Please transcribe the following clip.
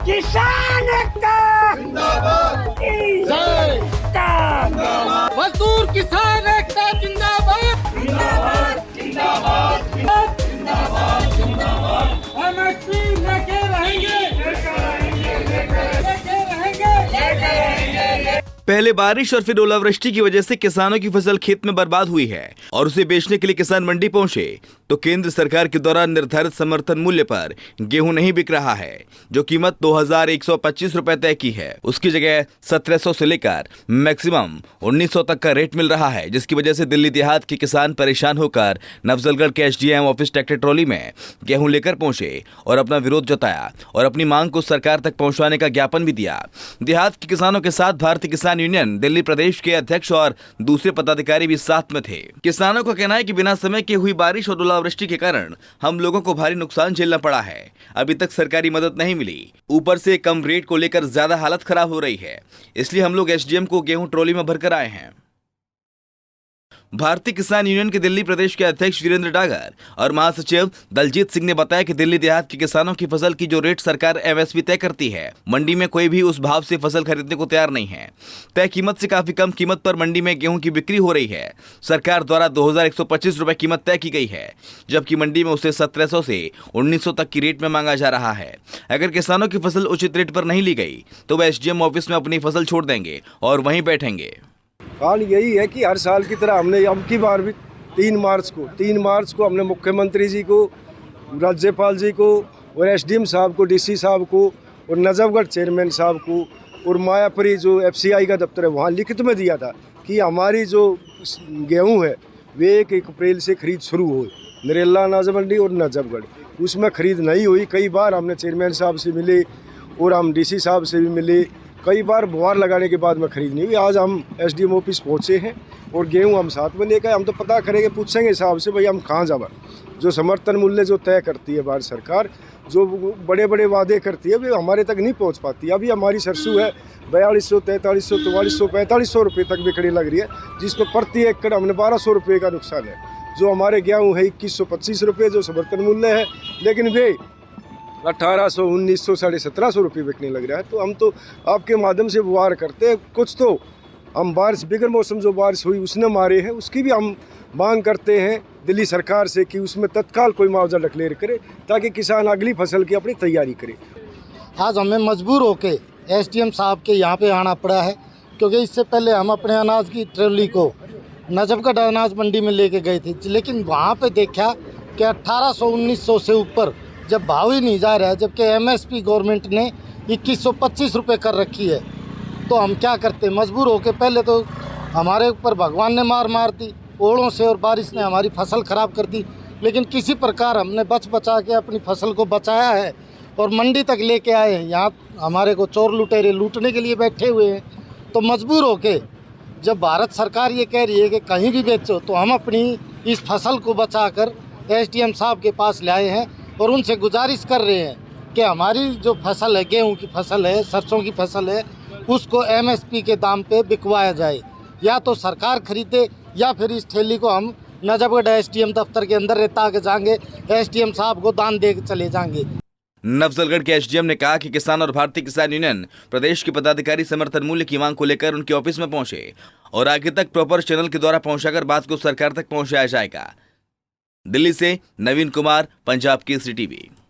किसान एकता जिंदाबाद, मजदूर किसान एकता जिंदाबाद, जिंदाबाद, जिंदाबाद, जिंदाबाद, जिंदाबाद। एमएसपी लेके रहेंगे, लेके रहेंगे। पहले बारिश और फिर ओलावृष्टि की वजह से किसानों की फसल खेत में बर्बाद हुई है और उसे बेचने के लिए किसान मंडी पहुंचे तो केंद्र सरकार के द्वारा निर्धारित समर्थन मूल्य पर गेहूं नहीं बिक रहा है, जो कीमत 2125 रुपए तय की है। उसकी जगह 1700 से लेकर मैक्सिमम 1900 तक का रेट मिल रहा है, जिसकी वजह से दिल्ली देहात के किसान परेशान होकर नफजलगढ़ के एसडीएम ऑफिस ट्रैक्टर ट्रॉली में गेहूं लेकर पहुंचे और अपना विरोध जताया और अपनी मांग को सरकार तक पहुंचाने का ज्ञापन भी दिया। देहात के किसानों के साथ भारतीय किसान यूनियन दिल्ली प्रदेश के अध्यक्ष और दूसरे पदाधिकारी भी साथ में थे। किसानों का कहना है कि बिना समय के हुई बारिश और ओलावृष्टि के कारण हम लोगों को भारी नुकसान झेलना पड़ा है। अभी तक सरकारी मदद नहीं मिली, ऊपर से कम रेट को लेकर ज्यादा हालत खराब हो रही है, इसलिए हम लोग एसडीएम को गेहूं ट्रॉली में भरकर आए हैं। भारतीय किसान यूनियन के दिल्ली प्रदेश के अध्यक्ष वीरेंद्र डागर और महासचिव दलजीत सिंह ने बताया कि दिल्ली देहात के किसानों की फसल की जो रेट सरकार एमएसपी तय करती है, मंडी में कोई भी उस भाव से फसल खरीदने को तैयार नहीं है। तय कीमत से काफी कम कीमत पर मंडी में गेहूं की बिक्री हो रही है। सरकार द्वारा 2125 रुपए कीमत तय की गई है, जबकि मंडी में उसे 1700 से 1900 तक की रेट में मांगा जा रहा है। अगर किसानों की फसल उचित रेट पर नहीं ली गई तो वह एसडीएम ऑफिस में अपनी फसल छोड़ देंगे और वहीं बैठेंगे। हाल यही है कि हर साल की तरह हमने अब की बार भी 3 मार्च को हमने मुख्यमंत्री जी को, राज्यपाल जी को और एसडीएम साहब को, डीसी साहब को और नजफगढ़ चेयरमैन साहब को और मायापुरी जो एफसीआई का दफ्तर है वहाँ लिखित में दिया था कि हमारी जो गेहूँ है वे 1 अप्रैल से खरीद शुरू हो। नरेला अनाज मंडी और नजफगढ़ उसमें खरीद नहीं हुई। कई बार हमने चेयरमैन साहब से मिले और हम डीसी साहब से भी मिले। कई बार गुहार लगाने के बाद में खरीद नहीं हुई। आज हम एसडीएम ऑफिस पहुँचे हैं और गेहूं हम साथ में लेकर हम तो पता करेंगे, पूछेंगे साहब से भाई हम कहाँ जावा। जो समर्थन मूल्य जो तय करती है भारत सरकार, जो बड़े बड़े वादे करती है वे हमारे तक नहीं पहुँच पाती। अभी हमारी सरसों है 4200, 4300, 4400, 4500 रुपये तक बिकने लग रही है, जिसमें प्रति एकड़ हमने 1200 रुपये का नुकसान है। जो हमारे गेहूँ है 2125 रुपये जो समर्थन मूल्य है, लेकिन वे 1800, 1900, 1750 रुपये बिकने लग रहा है। तो हम तो आपके माध्यम से गुहार करते हैं, कुछ तो हम बारिश बिगर मौसम जो बारिश हुई उसने मारे हैं, उसकी भी हम मांग करते हैं दिल्ली सरकार से कि उसमें तत्काल कोई मुआवजा डिक्लेयर करे ताकि किसान अगली फसल की अपनी तैयारी करे। आज हमें मजबूर होके एसडीएम साहब के यहाँ पे आना पड़ा है, क्योंकि इससे पहले हम अपने अनाज की ट्रॉली को नजफगढ़ अनाज मंडी में लेके गए थे, लेकिन वहाँ पे देखा कि 1800, 1900 से ऊपर जब भाव ही नहीं जा रहा है, जबकि एमएसपी गवर्नमेंट ने 2125 रुपये कर रखी है, तो हम क्या करते। मजबूर होकर पहले तो हमारे ऊपर भगवान ने मार दी, ओलों से और बारिश ने हमारी फसल ख़राब कर दी, लेकिन किसी प्रकार हमने बचा के अपनी फसल को बचाया है और मंडी तक लेके आए हैं। यहाँ हमारे को चोर लुटेरे लूटने के लिए बैठे हुए हैं। तो मजबूर होके जब भारत सरकार ये कह रही है कि कहीं भी बेचो, तो हम अपनी इस फसल को बचाकर एसडीएम साहब के पास ले आए हैं और उनसे गुजारिश कर रहे हैं कि हमारी जो फसल है, गेहूं की फसल है, सरसों की फसल है, उसको एमएसपी के दाम पे बिकवाया जाए। या तो सरकार खरीदे या फिर इस ठेली को हम नजफगढ़ एसडीएम दफ्तर के अंदर रहता के जाएंगे, एसडीएम साहब को दान दे के चले जाएंगे। नफजलगढ़ के एसडीएम ने कहा कि किसान और भारतीय किसान यूनियन प्रदेश के पदाधिकारी समर्थन मूल्य की मांग को लेकर उनके ऑफिस में पहुंचे और आगे तक प्रॉपर चैनल के द्वारा पहुंचाकर बात को सरकार तक पहुंचाया जाएगा। दिल्ली से नवीन कुमार, पंजाब केसरी टीवी।